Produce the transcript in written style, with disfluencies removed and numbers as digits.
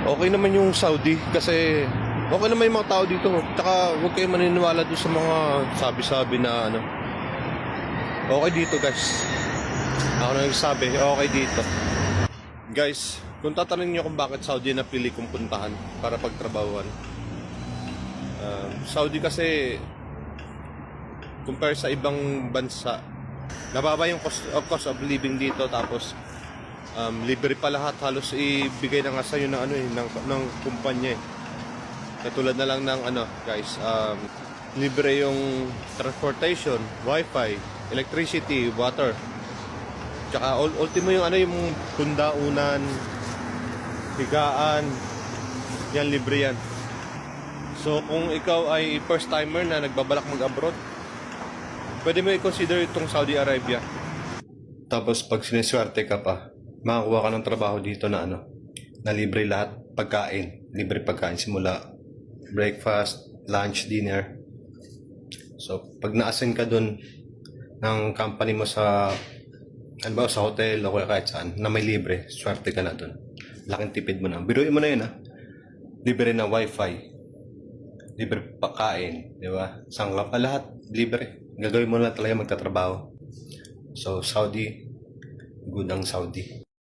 Okay naman yung Saudi kasi okay naman yung mga tao dito. Tsaka huwag kayong maniniwala doon sa mga sabi-sabi na ano. Okay dito guys. Ako na nagsabi, okay dito. Guys, kung tatanungin nyo kung bakit Saudi napili kong puntahan para pagtrabahuan. Saudi kasi compare sa ibang bansa, nababa yung cost of living dito, tapos libre pa lahat, halos ibigay na nga sa'yo ng ano ng kumpanya eh. Katulad na lang ng ano guys, libre yung transportation, wifi, electricity, water. Tsaka ultimo yung ano, yung pundaunan, higaan, yan libre yan. So kung ikaw ay first timer na nagbabalak mag-abroad, pwede mo i-consider itong Saudi Arabia. Tapos pag siniswerte ka pa, makakuha ka ng trabaho dito na ano, na libre lahat pagkain, libre pagkain simula breakfast, lunch, dinner. So pag na-assign ka dun ng company mo sa ano ba, sa hotel o kaya kahit saan na may libre, swerte ka na dun. Laking tipid mo na. Biruin mo na yun ha. Libre na wifi, libre pagkain, di ba? Sangka pa lahat, libre. Gagawin mo na talaga magtatrabaho. So Saudi, good ang Saudi.